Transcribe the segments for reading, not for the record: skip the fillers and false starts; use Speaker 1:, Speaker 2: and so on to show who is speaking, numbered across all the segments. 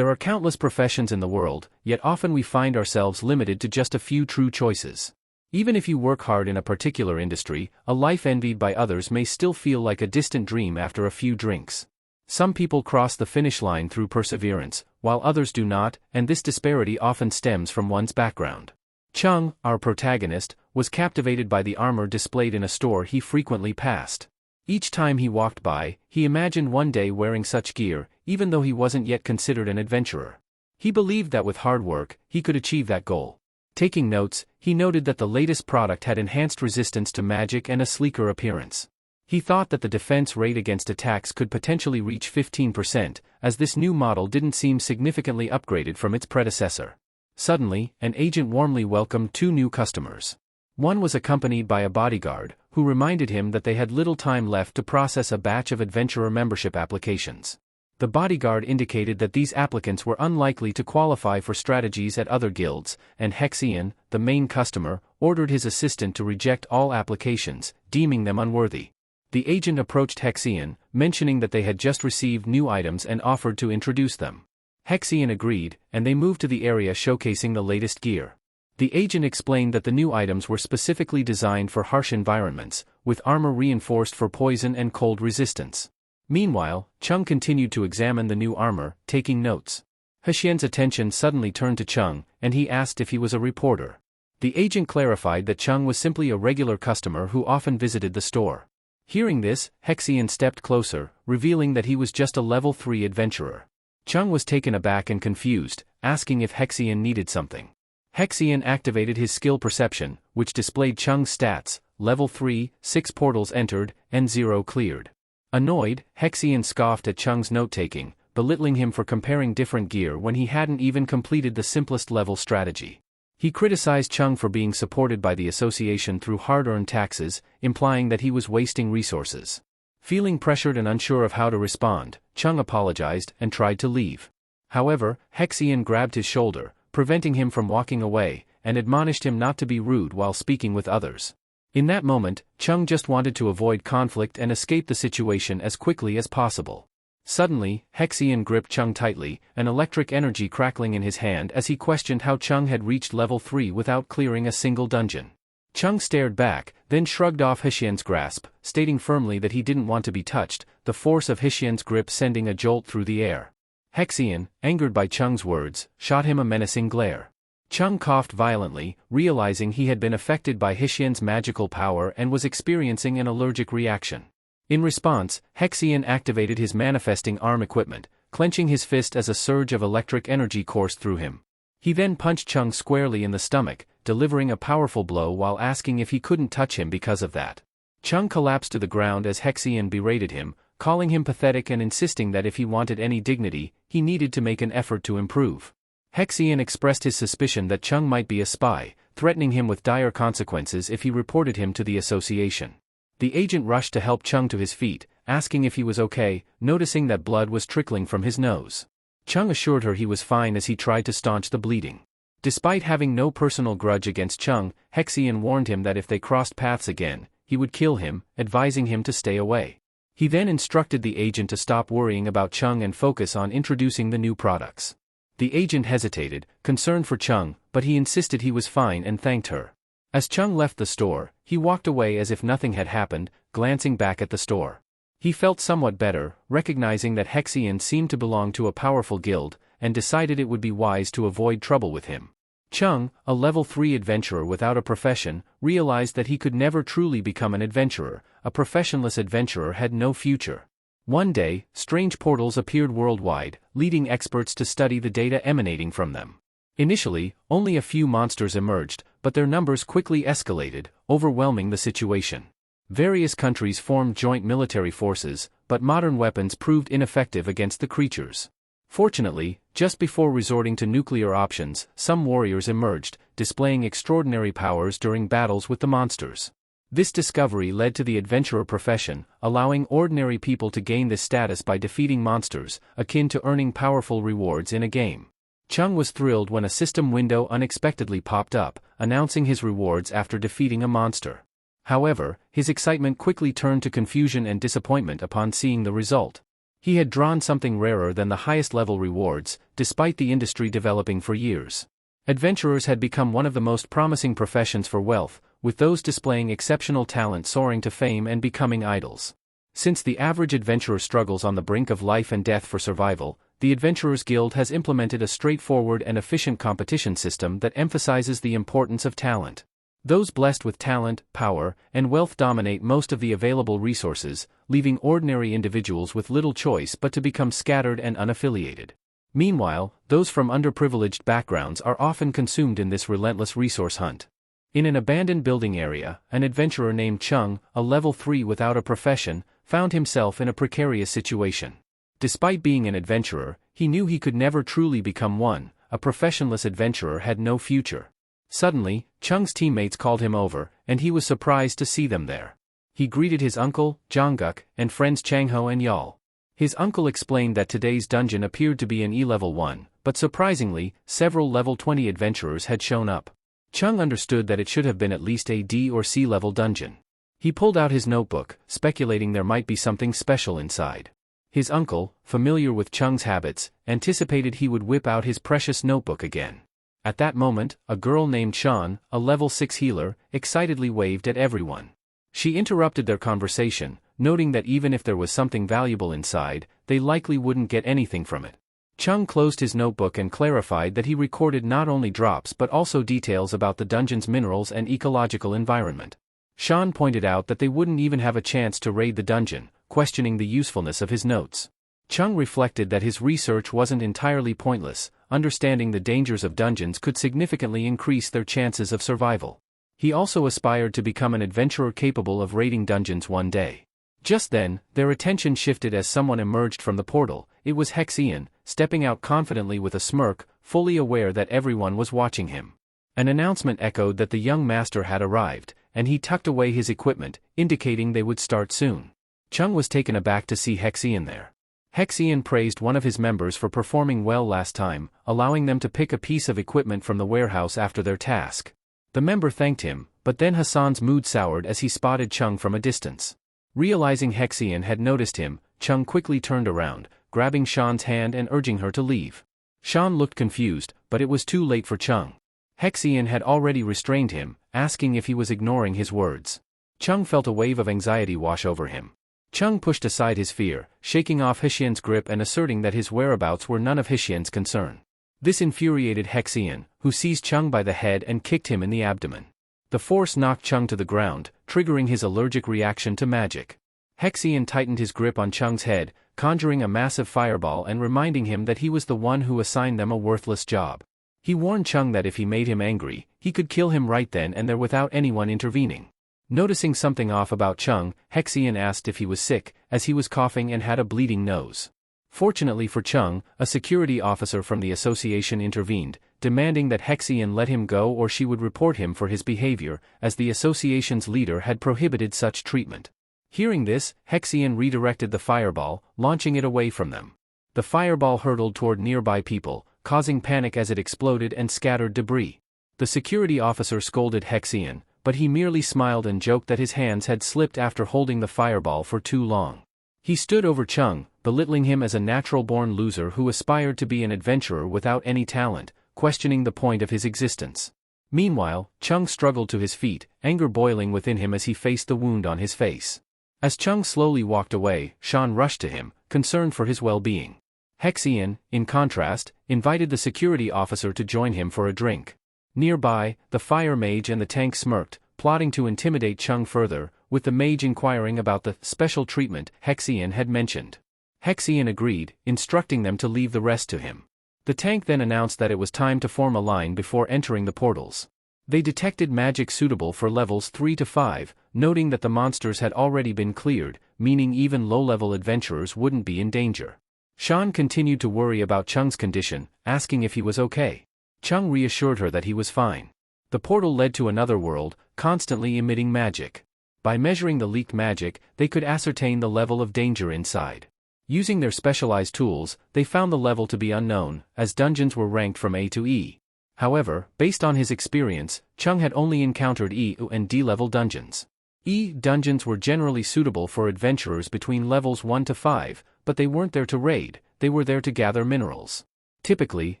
Speaker 1: There are countless professions in the world, yet often we find ourselves limited to just a few true choices. Even if you work hard in a particular industry, a life envied by others may still feel like a distant dream after a few drinks. Some people cross the finish line through perseverance, while others do not, and this disparity often stems from one's background. Chung, our protagonist, was captivated by the armor displayed in a store he frequently passed. Each time he walked by, he imagined one day wearing such gear, even though he wasn't yet considered an adventurer. He believed that with hard work, he could achieve that goal. Taking notes, he noted that the latest product had enhanced resistance to magic and a sleeker appearance. He thought that the defense rate against attacks could potentially reach 15%, as this new model didn't seem significantly upgraded from its predecessor. Suddenly, an agent warmly welcomed two new customers. One was accompanied by a bodyguard, who reminded him that they had little time left to process a batch of adventurer membership applications. The bodyguard indicated that these applicants were unlikely to qualify for strategies at other guilds, and Hexian, the main customer, ordered his assistant to reject all applications, deeming them unworthy. The agent approached Hexian, mentioning that they had just received new items and offered to introduce them. Hexian agreed, and they moved to the area showcasing the latest gear. The agent explained that the new items were specifically designed for harsh environments, with armor reinforced for poison and cold resistance. Meanwhile, Chung continued to examine the new armor, taking notes. Hexian's attention suddenly turned to Chung, and he asked if he was a reporter. The agent clarified that Chung was simply a regular customer who often visited the store. Hearing this, Hexian stepped closer, revealing that he was just a level 3 adventurer. Chung was taken aback and confused, asking if Hexian needed something. Hexian activated his skill perception, which displayed Chung's stats: level 3, 6 portals entered, and 0 cleared. Annoyed, Hexian scoffed at Chung's note-taking, belittling him for comparing different gear when he hadn't even completed the simplest level strategy. He criticized Chung for being supported by the association through hard-earned taxes, implying that he was wasting resources. Feeling pressured and unsure of how to respond, Chung apologized and tried to leave. However, Hexian grabbed his shoulder, preventing him from walking away, and admonished him not to be rude while speaking with others. In that moment, Chung just wanted to avoid conflict and escape the situation as quickly as possible. Suddenly, Hexian gripped Chung tightly, an electric energy crackling in his hand as he questioned how Chung had reached level 3 without clearing a single dungeon. Chung stared back, then shrugged off Hexian's grasp, stating firmly that he didn't want to be touched, the force of Hexian's grip sending a jolt through the air. Hexian, angered by Chung's words, shot him a menacing glare. Chung coughed violently, realizing he had been affected by Hexian's magical power and was experiencing an allergic reaction. In response, Hexian activated his manifesting arm equipment, clenching his fist as a surge of electric energy coursed through him. He then punched Chung squarely in the stomach, delivering a powerful blow while asking if he couldn't touch him because of that. Chung collapsed to the ground as Hexian berated him, calling him pathetic and insisting that if he wanted any dignity, he needed to make an effort to improve. Hexian expressed his suspicion that Chung might be a spy, threatening him with dire consequences if he reported him to the association. The agent rushed to help Chung to his feet, asking if he was okay, noticing that blood was trickling from his nose. Chung assured her he was fine as he tried to staunch the bleeding. Despite having no personal grudge against Chung, Hexian warned him that if they crossed paths again, he would kill him, advising him to stay away. He then instructed the agent to stop worrying about Chung and focus on introducing the new products. The agent hesitated, concerned for Chung, but he insisted he was fine and thanked her. As Chung left the store, he walked away as if nothing had happened, glancing back at the store. He felt somewhat better, recognizing that Hexian seemed to belong to a powerful guild, and decided it would be wise to avoid trouble with him. Chung, a level 3 adventurer without a profession, realized that he could never truly become an adventurer. A professionless adventurer had no future. One day, strange portals appeared worldwide, leading experts to study the data emanating from them. Initially, only a few monsters emerged, but their numbers quickly escalated, overwhelming the situation. Various countries formed joint military forces, but modern weapons proved ineffective against the creatures. Fortunately, just before resorting to nuclear options, some warriors emerged, displaying extraordinary powers during battles with the monsters. This discovery led to the adventurer profession, allowing ordinary people to gain this status by defeating monsters, akin to earning powerful rewards in a game. Chung was thrilled when a system window unexpectedly popped up, announcing his rewards after defeating a monster. However, his excitement quickly turned to confusion and disappointment upon seeing the result. He had drawn something rarer than the highest level rewards, despite the industry developing for years. Adventurers had become one of the most promising professions for wealth, with those displaying exceptional talent soaring to fame and becoming idols. Since the average adventurer struggles on the brink of life and death for survival, the Adventurers Guild has implemented a straightforward and efficient competition system that emphasizes the importance of talent. Those blessed with talent, power, and wealth dominate most of the available resources, leaving ordinary individuals with little choice but to become scattered and unaffiliated. Meanwhile, those from underprivileged backgrounds are often consumed in this relentless resource hunt. In an abandoned building area, an adventurer named Chung, a level 3 without a profession, found himself in a precarious situation. Despite being an adventurer, he knew he could never truly become one. A professionless adventurer had no future. Suddenly, Chung's teammates called him over, and he was surprised to see them there. He greeted his uncle, Jongguk, and friends Changho and Yal. His uncle explained that today's dungeon appeared to be an E-level 1, but surprisingly, several level 20 adventurers had shown up. Chung understood that it should have been at least a D or C level dungeon. He pulled out his notebook, speculating there might be something special inside. His uncle, familiar with Chung's habits, anticipated he would whip out his precious notebook again. At that moment, a girl named Shan, a level 6 healer, excitedly waved at everyone. She interrupted their conversation, noting that even if there was something valuable inside, they likely wouldn't get anything from it. Chung closed his notebook and clarified that he recorded not only drops but also details about the dungeon's minerals and ecological environment. Shan pointed out that they wouldn't even have a chance to raid the dungeon, questioning the usefulness of his notes. Chung reflected that his research wasn't entirely pointless. Understanding the dangers of dungeons could significantly increase their chances of survival. He also aspired to become an adventurer capable of raiding dungeons one day. Just then, their attention shifted as someone emerged from the portal. It was Hexian, stepping out confidently with a smirk, fully aware that everyone was watching him. An announcement echoed that the young master had arrived, and he tucked away his equipment, indicating they would start soon. Chung was taken aback to see Hexian there. Hexian praised one of his members for performing well last time, allowing them to pick a piece of equipment from the warehouse after their task. The member thanked him, but then Hassan's mood soured as he spotted Chung from a distance. Realizing Hexian had noticed him, Chung quickly turned around, grabbing Shan's hand and urging her to leave. Shan looked confused, but it was too late for Chung. Hexian had already restrained him, asking if he was ignoring his words. Chung felt a wave of anxiety wash over him. Chung pushed aside his fear, shaking off Hexian's grip and asserting that his whereabouts were none of Hexian's concern. This infuriated Hexian, who seized Chung by the head and kicked him in the abdomen. The force knocked Chung to the ground, triggering his allergic reaction to magic. Hexian tightened his grip on Chung's head, conjuring a massive fireball and reminding him that he was the one who assigned them a worthless job. He warned Chung that if he made him angry, he could kill him right then and there without anyone intervening. Noticing something off about Chung, Hexian asked if he was sick, as he was coughing and had a bleeding nose. Fortunately for Chung, a security officer from the association intervened, demanding that Hexian let him go or she would report him for his behavior, as the association's leader had prohibited such treatment. Hearing this, Hexian redirected the fireball, launching it away from them. The fireball hurtled toward nearby people, causing panic as it exploded and scattered debris. The security officer scolded Hexian, but he merely smiled and joked that his hands had slipped after holding the fireball for too long. He stood over Chung, belittling him as a natural-born loser who aspired to be an adventurer without any talent, questioning the point of his existence. Meanwhile, Chung struggled to his feet, anger boiling within him as he faced the wound on his face. As Chung slowly walked away, Shan rushed to him, concerned for his well-being. Hexian, in contrast, invited the security officer to join him for a drink. Nearby, the fire mage and the tank smirked, plotting to intimidate Chung further, with the mage inquiring about the special treatment Hexian had mentioned. Hexian agreed, instructing them to leave the rest to him. The tank then announced that it was time to form a line before entering the portals. They detected magic suitable for levels 3 to 5, noting that the monsters had already been cleared, meaning even low-level adventurers wouldn't be in danger. Shan continued to worry about Chung's condition, asking if he was okay. Chung reassured her that he was fine. The portal led to another world, constantly emitting magic. By measuring the leaked magic, they could ascertain the level of danger inside. Using their specialized tools, they found the level to be unknown, as dungeons were ranked from A to E. However, based on his experience, Chung had only encountered E and D-level dungeons. E dungeons were generally suitable for adventurers between levels 1 to 5, but they weren't there to raid, they were there to gather minerals. Typically,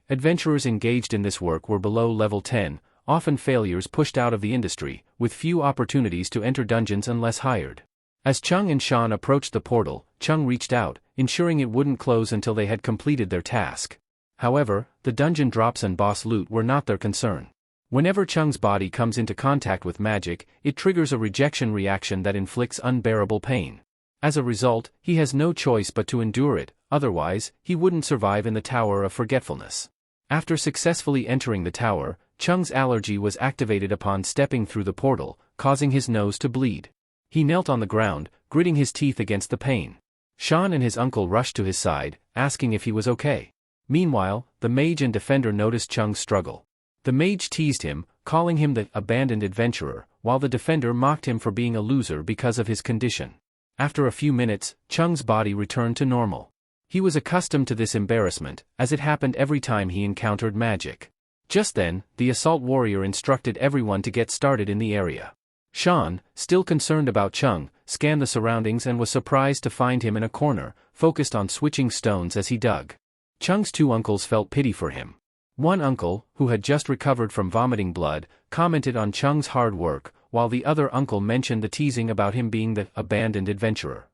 Speaker 1: adventurers engaged in this work were below level 10, often failures pushed out of the industry, with few opportunities to enter dungeons unless hired. As Chung and Shan approached the portal, Chung reached out, ensuring it wouldn't close until they had completed their task. However, the dungeon drops and boss loot were not their concern. Whenever Chung's body comes into contact with magic, it triggers a rejection reaction that inflicts unbearable pain. As a result, he has no choice but to endure it, otherwise, he wouldn't survive in the Tower of Forgetfulness. After successfully entering the tower, Chung's allergy was activated upon stepping through the portal, causing his nose to bleed. He knelt on the ground, gritting his teeth against the pain. Shan and his uncle rushed to his side, asking if he was okay. Meanwhile, the mage and defender noticed Chung's struggle. The mage teased him, calling him the abandoned adventurer, while the defender mocked him for being a loser because of his condition. After a few minutes, Chung's body returned to normal. He was accustomed to this embarrassment, as it happened every time he encountered magic. Just then, the assault warrior instructed everyone to get started in the area. Shan, still concerned about Chung, scanned the surroundings and was surprised to find him in a corner, focused on switching stones as he dug. Chung's two uncles felt pity for him. One uncle, who had just recovered from vomiting blood, commented on Chung's hard work, while the other uncle mentioned the teasing about him being the abandoned adventurer.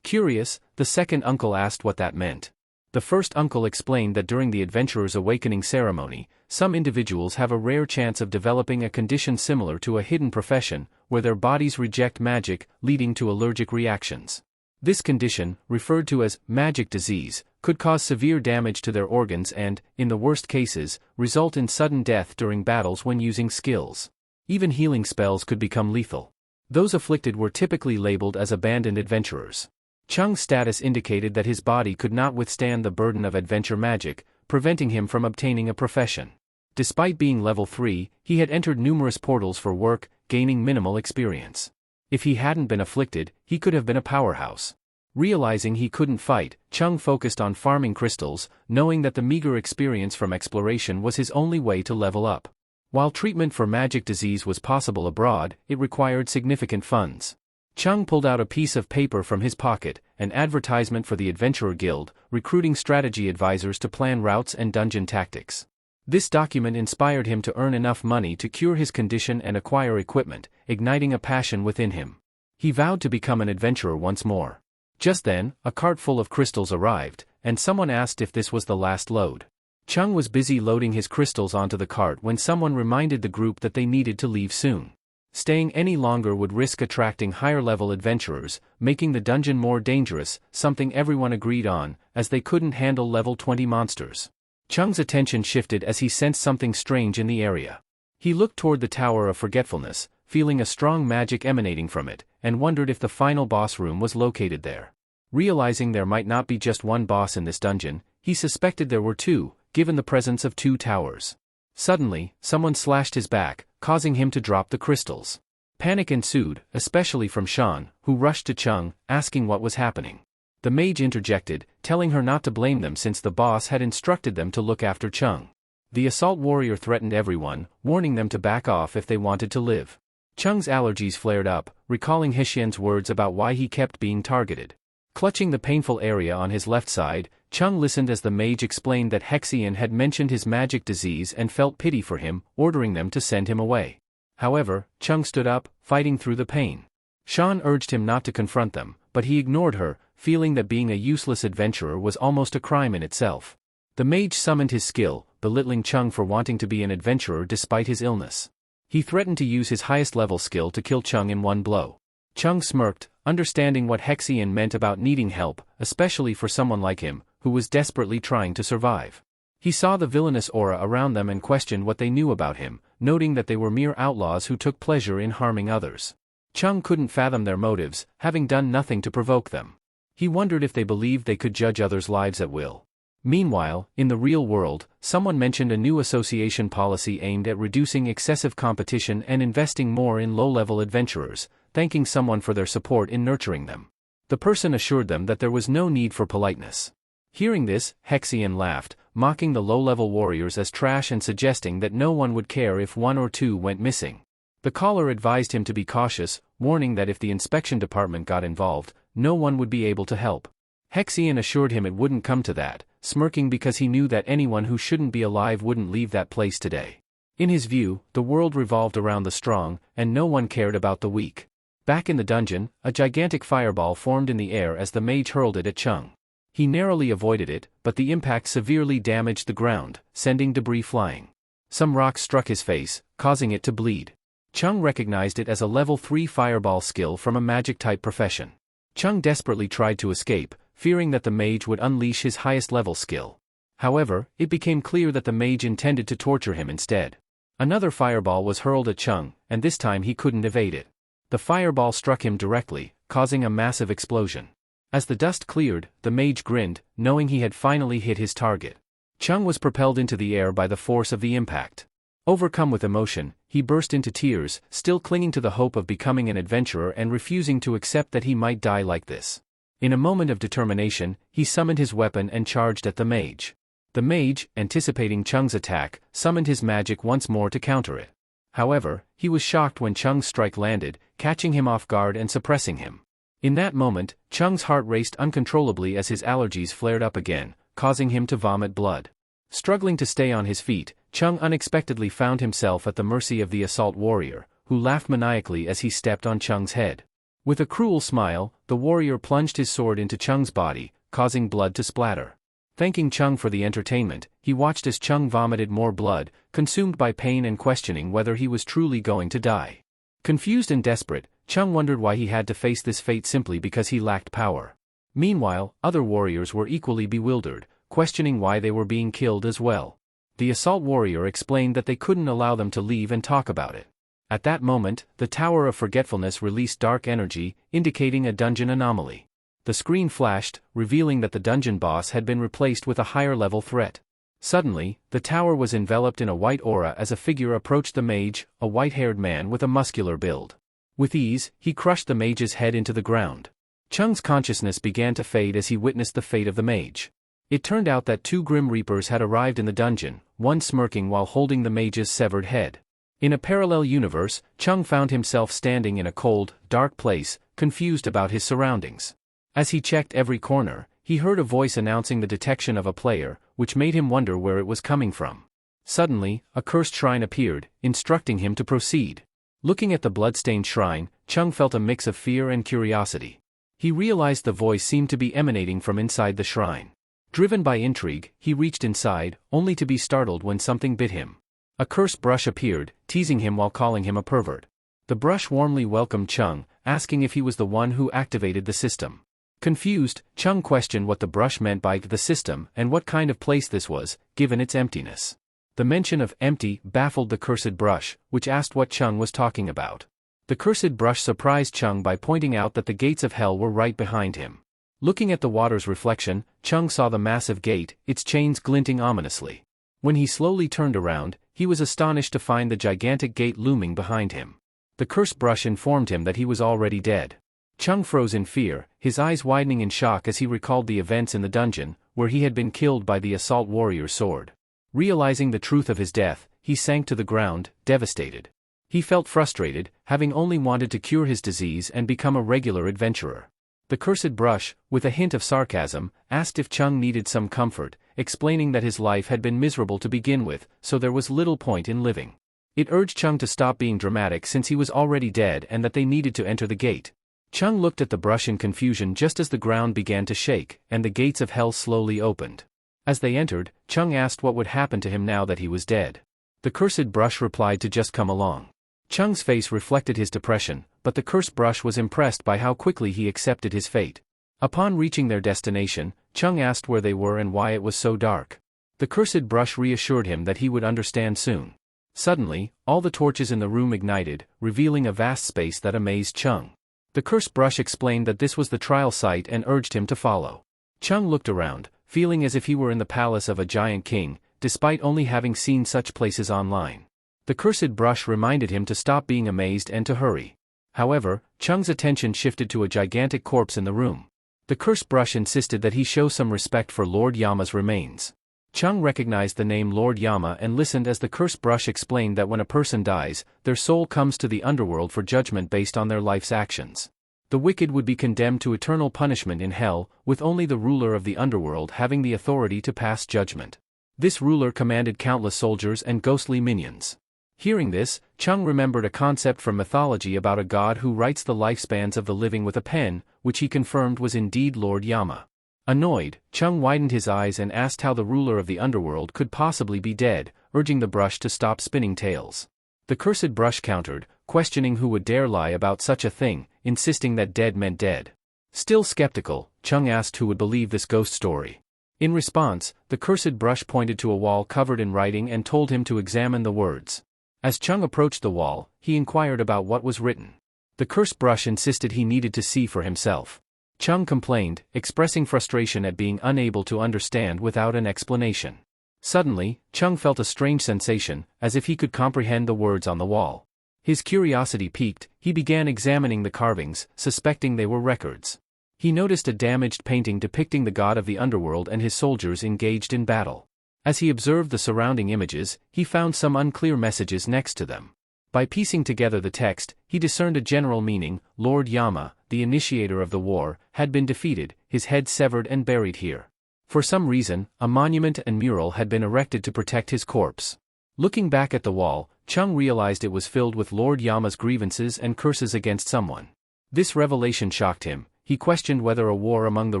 Speaker 1: Curious, the second uncle asked what that meant. The first uncle explained that during the adventurer's awakening ceremony, some individuals have a rare chance of developing a condition similar to a hidden profession, where their bodies reject magic, leading to allergic reactions. This condition, referred to as magic disease, could cause severe damage to their organs and, in the worst cases, result in sudden death during battles when using skills. Even healing spells could become lethal. Those afflicted were typically labeled as abandoned adventurers. Chung's status indicated that his body could not withstand the burden of adventure magic, preventing him from obtaining a profession. Despite being level 3, he had entered numerous portals for work, gaining minimal experience. If he hadn't been afflicted, he could have been a powerhouse. Realizing he couldn't fight, Chung focused on farming crystals, knowing that the meager experience from exploration was his only way to level up. While treatment for magic disease was possible abroad, it required significant funds. Chung pulled out a piece of paper from his pocket, an advertisement for the Adventurer Guild, recruiting strategy advisors to plan routes and dungeon tactics. This document inspired him to earn enough money to cure his condition and acquire equipment, igniting a passion within him. He vowed to become an adventurer once more. Just then, a cart full of crystals arrived, and someone asked if this was the last load. Chung was busy loading his crystals onto the cart when someone reminded the group that they needed to leave soon. Staying any longer would risk attracting higher-level adventurers, making the dungeon more dangerous, something everyone agreed on, as they couldn't handle level 20 monsters. Chung's attention shifted as he sensed something strange in the area. He looked toward the Tower of Forgetfulness, feeling a strong magic emanating from it, and wondered if the final boss room was located there. Realizing there might not be just one boss in this dungeon, he suspected there were two, given the presence of two towers. Suddenly, someone slashed his back, causing him to drop the crystals. Panic ensued, especially from Shan, who rushed to Chung, asking what was happening. The mage interjected, telling her not to blame them since the boss had instructed them to look after Chung. The assault warrior threatened everyone, warning them to back off if they wanted to live. Chung's allergies flared up, recalling Hexian's words about why he kept being targeted. Clutching the painful area on his left side, Chung listened as the mage explained that Hexian had mentioned his magic disease and felt pity for him, ordering them to send him away. However, Chung stood up, fighting through the pain. Shan urged him not to confront them, but he ignored her, feeling that being a useless adventurer was almost a crime in itself. The mage summoned his skill, belittling Chung for wanting to be an adventurer despite his illness. He threatened to use his highest level skill to kill Chung in one blow. Chung smirked, understanding what Hexian meant about needing help, especially for someone like him, who was desperately trying to survive. He saw the villainous aura around them and questioned what they knew about him, noting that they were mere outlaws who took pleasure in harming others. Chung couldn't fathom their motives, having done nothing to provoke them. He wondered if they believed they could judge others' lives at will. Meanwhile, in the real world, someone mentioned a new association policy aimed at reducing excessive competition and investing more in low-level adventurers, thanking someone for their support in nurturing them. The person assured them that there was no need for politeness. Hearing this, Hexian laughed, mocking the low-level warriors as trash and suggesting that no one would care if one or two went missing. The caller advised him to be cautious, warning that if the inspection department got involved, no one would be able to help. Hexian assured him it wouldn't come to that, smirking because he knew that anyone who shouldn't be alive wouldn't leave that place today. In his view, the world revolved around the strong, and no one cared about the weak. Back in the dungeon, a gigantic fireball formed in the air as the mage hurled it at Chung. He narrowly avoided it, but the impact severely damaged the ground, sending debris flying. Some rocks struck his face, causing it to bleed. Chung recognized it as a level 3 fireball skill from a magic-type profession. Chung desperately tried to escape, fearing that the mage would unleash his highest level skill. However, it became clear that the mage intended to torture him instead. Another fireball was hurled at Chung, and this time he couldn't evade it. The fireball struck him directly, causing a massive explosion. As the dust cleared, the mage grinned, knowing he had finally hit his target. Chung was propelled into the air by the force of the impact. Overcome with emotion, he burst into tears, still clinging to the hope of becoming an adventurer and refusing to accept that he might die like this. In a moment of determination, he summoned his weapon and charged at the mage. The mage, anticipating Chung's attack, summoned his magic once more to counter it. However, he was shocked when Chung's strike landed, catching him off guard and suppressing him. In that moment, Chung's heart raced uncontrollably as his allergies flared up again, causing him to vomit blood. Struggling to stay on his feet, Chung unexpectedly found himself at the mercy of the assault warrior, who laughed maniacally as he stepped on Chung's head. With a cruel smile, the warrior plunged his sword into Chung's body, causing blood to splatter. Thanking Chung for the entertainment, he watched as Chung vomited more blood, consumed by pain and questioning whether he was truly going to die. Confused and desperate, Chung wondered why he had to face this fate simply because he lacked power. Meanwhile, other warriors were equally bewildered, questioning why they were being killed as well. The assault warrior explained that they couldn't allow them to leave and talk about it. At that moment, the Tower of Forgetfulness released dark energy, indicating a dungeon anomaly. The screen flashed, revealing that the dungeon boss had been replaced with a higher-level threat. Suddenly, the tower was enveloped in a white aura as a figure approached the mage, a white-haired man with a muscular build. With ease, he crushed the mage's head into the ground. Chung's consciousness began to fade as he witnessed the fate of the mage. It turned out that 2 Grim Reapers had arrived in the dungeon, one smirking while holding the mage's severed head. In a parallel universe, Chung found himself standing in a cold, dark place, confused about his surroundings. As he checked every corner, he heard a voice announcing the detection of a player, which made him wonder where it was coming from. Suddenly, a cursed shrine appeared, instructing him to proceed. Looking at the blood-stained shrine, Chung felt a mix of fear and curiosity. He realized the voice seemed to be emanating from inside the shrine. Driven by intrigue, he reached inside, only to be startled when something bit him. A cursed brush appeared, teasing him while calling him a pervert. The brush warmly welcomed Chung, asking if he was the one who activated the system. Confused, Chung questioned what the brush meant by the system and what kind of place this was, given its emptiness. The mention of empty baffled the cursed brush, which asked what Chung was talking about. The cursed brush surprised Chung by pointing out that the gates of hell were right behind him. Looking at the water's reflection, Chung saw the massive gate, its chains glinting ominously. When he slowly turned around, he was astonished to find the gigantic gate looming behind him. The cursed brush informed him that he was already dead. Chung froze in fear, his eyes widening in shock as he recalled the events in the dungeon, where he had been killed by the assault warrior's sword. Realizing the truth of his death, he sank to the ground, devastated. He felt frustrated, having only wanted to cure his disease and become a regular adventurer. The cursed brush, with a hint of sarcasm, asked if Chung needed some comfort, explaining that his life had been miserable to begin with, so there was little point in living. It urged Chung to stop being dramatic since he was already dead and that they needed to enter the gate. Chung looked at the brush in confusion just as the ground began to shake, and the gates of hell slowly opened. As they entered, Chung asked what would happen to him now that he was dead. The cursed brush replied to just come along. Chung's face reflected his depression, but the cursed brush was impressed by how quickly he accepted his fate. Upon reaching their destination, Chung asked where they were and why it was so dark. The cursed brush reassured him that he would understand soon. Suddenly, all the torches in the room ignited, revealing a vast space that amazed Chung. The cursed brush explained that this was the trial site and urged him to follow. Chung looked around, feeling as if he were in the palace of a giant king, despite only having seen such places online. The cursed brush reminded him to stop being amazed and to hurry. However, Chung's attention shifted to a gigantic corpse in the room. The cursed brush insisted that he show some respect for Lord Yama's remains. Chung recognized the name Lord Yama and listened as the cursed brush explained that when a person dies, their soul comes to the underworld for judgment based on their life's actions. The wicked would be condemned to eternal punishment in hell, with only the ruler of the underworld having the authority to pass judgment. This ruler commanded countless soldiers and ghostly minions. Hearing this, Chung remembered a concept from mythology about a god who writes the lifespans of the living with a pen, which he confirmed was indeed Lord Yama. Annoyed, Chung widened his eyes and asked how the ruler of the underworld could possibly be dead, urging the brush to stop spinning tales. The cursed brush countered, questioning who would dare lie about such a thing, insisting that dead meant dead. Still skeptical, Chung asked who would believe this ghost story. In response, the cursed brush pointed to a wall covered in writing and told him to examine the words. As Chung approached the wall, he inquired about what was written. The cursed brush insisted he needed to see for himself. Chung complained, expressing frustration at being unable to understand without an explanation. Suddenly, Chung felt a strange sensation, as if he could comprehend the words on the wall. His curiosity piqued, he began examining the carvings, suspecting they were records. He noticed a damaged painting depicting the god of the underworld and his soldiers engaged in battle. As he observed the surrounding images, he found some unclear messages next to them. By piecing together the text, he discerned a general meaning: Lord Yama, the initiator of the war, had been defeated, his head severed and buried here. For some reason, a monument and mural had been erected to protect his corpse. Looking back at the wall, Chung realized it was filled with Lord Yama's grievances and curses against someone. This revelation shocked him. He questioned whether a war among the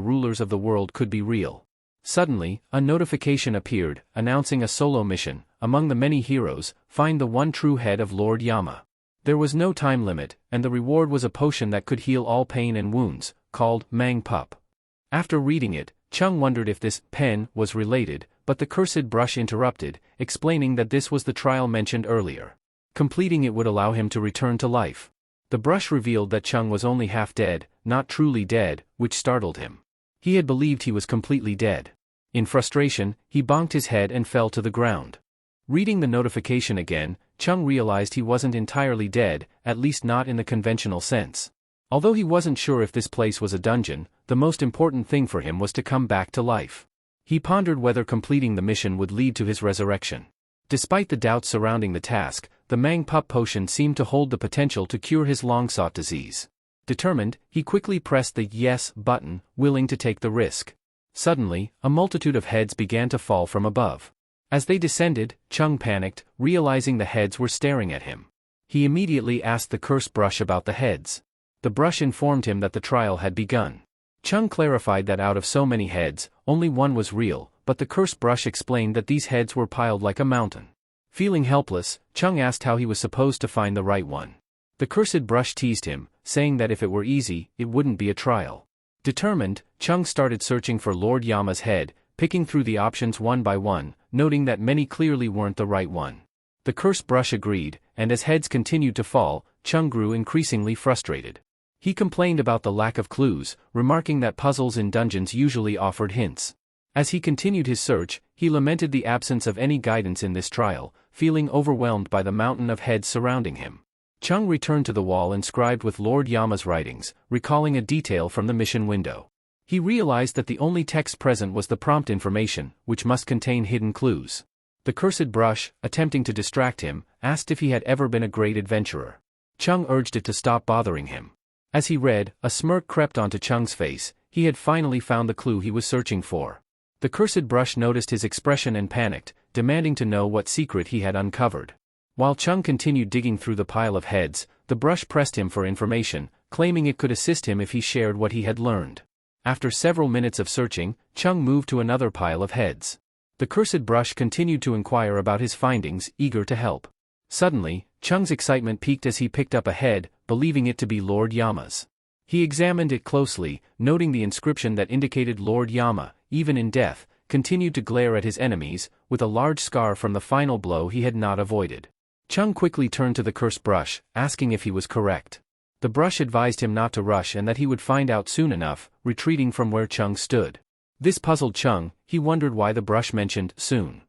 Speaker 1: rulers of the world could be real. Suddenly, a notification appeared, announcing a solo mission. Among the many heroes, find the one true head of Lord Yama. There was no time limit, and the reward was a potion that could heal all pain and wounds, called Mang Pup. After reading it, Chung wondered if this pen was related, but the cursed brush interrupted, explaining that this was the trial mentioned earlier. Completing it would allow him to return to life. The brush revealed that Chung was only half dead, not truly dead, which startled him. He had believed he was completely dead. In frustration, he bonked his head and fell to the ground. Reading the notification again, Chung realized he wasn't entirely dead, at least not in the conventional sense. Although he wasn't sure if this place was a dungeon, the most important thing for him was to come back to life. He pondered whether completing the mission would lead to his resurrection. Despite the doubts surrounding the task, the Mang Pup potion seemed to hold the potential to cure his long-sought disease. Determined, he quickly pressed the yes button, willing to take the risk. Suddenly, a multitude of heads began to fall from above. As they descended, Chung panicked, realizing the heads were staring at him. He immediately asked the cursed brush about the heads. The brush informed him that the trial had begun. Chung clarified that out of so many heads, only one was real, but the cursed brush explained that these heads were piled like a mountain. Feeling helpless, Chung asked how he was supposed to find the right one. The cursed brush teased him, saying that if it were easy, it wouldn't be a trial. Determined, Chung started searching for Lord Yama's head, picking through the options one by one, noting that many clearly weren't the right one. The cursed brush agreed, and as heads continued to fall, Chung grew increasingly frustrated. He complained about the lack of clues, remarking that puzzles in dungeons usually offered hints. As he continued his search, he lamented the absence of any guidance in this trial, feeling overwhelmed by the mountain of heads surrounding him. Chung returned to the wall inscribed with Lord Yama's writings, recalling a detail from the mission window. He realized that the only text present was the prompt information, which must contain hidden clues. The cursed brush, attempting to distract him, asked if he had ever been a great adventurer. Chung urged it to stop bothering him. As he read, a smirk crept onto Chung's face. He had finally found the clue he was searching for. The cursed brush noticed his expression and panicked, demanding to know what secret he had uncovered. While Chung continued digging through the pile of heads, the brush pressed him for information, claiming it could assist him if he shared what he had learned. After several minutes of searching, Chung moved to another pile of heads. The cursed brush continued to inquire about his findings, eager to help. Suddenly, Chung's excitement peaked as he picked up a head, believing it to be Lord Yama's. He examined it closely, noting the inscription that indicated Lord Yama, even in death, continued to glare at his enemies, with a large scar from the final blow he had not avoided. Chung quickly turned to the cursed brush, asking if he was correct. The brush advised him not to rush and that he would find out soon enough, retreating from where Chung stood. This puzzled Chung. He wondered why the brush mentioned soon.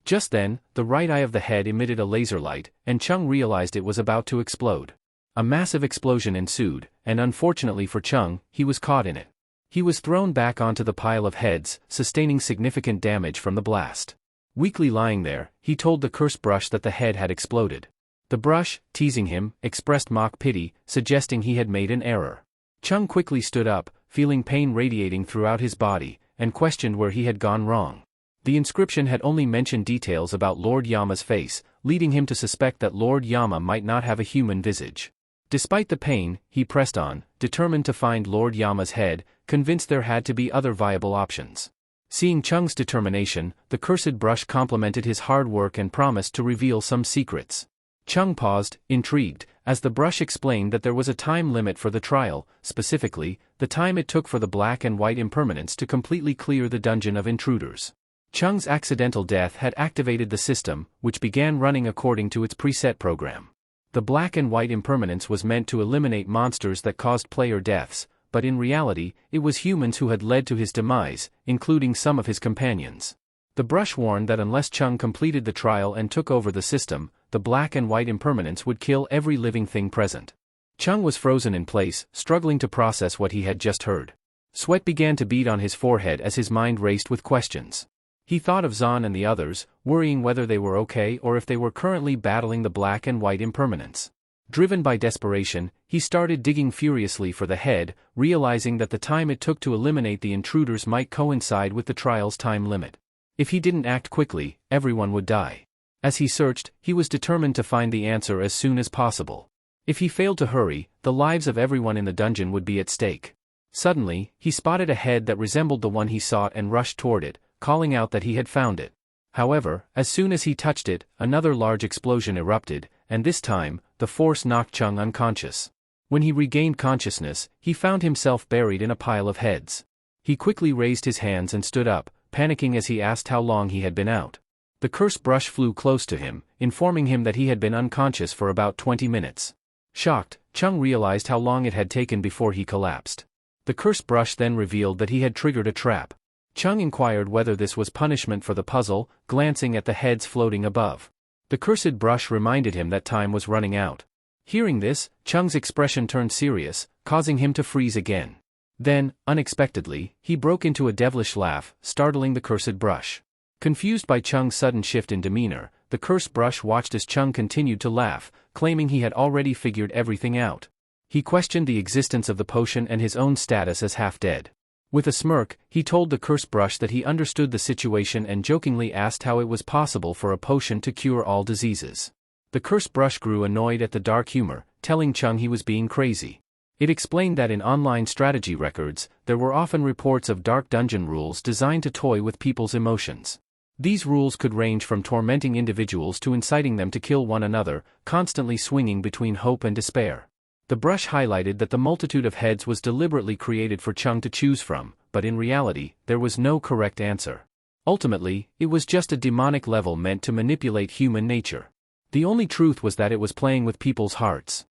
Speaker 1: Just then, the right eye of the head emitted a laser light, and Chung realized it was about to explode. A massive explosion ensued, and unfortunately for Chung, he was caught in it. He was thrown back onto the pile of heads, sustaining significant damage from the blast. Weakly lying there, he told the cursed brush that the head had exploded. The brush, teasing him, expressed mock pity, suggesting he had made an error. Chung quickly stood up, feeling pain radiating throughout his body, and questioned where he had gone wrong. The inscription had only mentioned details about Lord Yama's face, leading him to suspect that Lord Yama might not have a human visage. Despite the pain, he pressed on, determined to find Lord Yama's head, convinced there had to be other viable options. Seeing Chung's determination, the cursed brush complimented his hard work and promised to reveal some secrets. Chung paused, intrigued, as the brush explained that there was a time limit for the trial, specifically, the time it took for the black and white impermanents to completely clear the dungeon of intruders. Chung's accidental death had activated the system, which began running according to its preset program. The black and white impermanence was meant to eliminate monsters that caused player deaths, but in reality, it was humans who had led to his demise, including some of his companions. The brush warned that unless Chung completed the trial and took over the system, the black and white impermanence would kill every living thing present. Chung was frozen in place, struggling to process what he had just heard. Sweat began to bead on his forehead as his mind raced with questions. He thought of Zahn and the others, worrying whether they were okay or if they were currently battling the black and white impermanence. Driven by desperation, he started digging furiously for the head, realizing that the time it took to eliminate the intruders might coincide with the trial's time limit. If he didn't act quickly, everyone would die. As he searched, he was determined to find the answer as soon as possible. If he failed to hurry, the lives of everyone in the dungeon would be at stake. Suddenly, he spotted a head that resembled the one he sought and rushed toward it, calling out that he had found it. However, as soon as he touched it, another large explosion erupted, and this time, the force knocked Chung unconscious. When he regained consciousness, he found himself buried in a pile of heads. He quickly raised his hands and stood up, panicking as he asked how long he had been out. The cursed brush flew close to him, informing him that he had been unconscious for about 20 minutes. Shocked, Chung realized how long it had taken before he collapsed. The cursed brush then revealed that he had triggered a trap. Chung inquired whether this was punishment for the puzzle, glancing at the heads floating above. The cursed brush reminded him that time was running out. Hearing this, Chung's expression turned serious, causing him to freeze again. Then, unexpectedly, he broke into a devilish laugh, startling the cursed brush. Confused by Chung's sudden shift in demeanor, the cursed brush watched as Chung continued to laugh, claiming he had already figured everything out. He questioned the existence of the potion and his own status as half-dead. With a smirk, he told the cursed brush that he understood the situation and jokingly asked how it was possible for a potion to cure all diseases. The cursed brush grew annoyed at the dark humor, telling Chung he was being crazy. It explained that in online strategy records, there were often reports of dark dungeon rules designed to toy with people's emotions. These rules could range from tormenting individuals to inciting them to kill one another, constantly swinging between hope and despair. The brush highlighted that the multitude of heads was deliberately created for Chung to choose from, but in reality, there was no correct answer. Ultimately, it was just a demonic level meant to manipulate human nature. The only truth was that it was playing with people's hearts.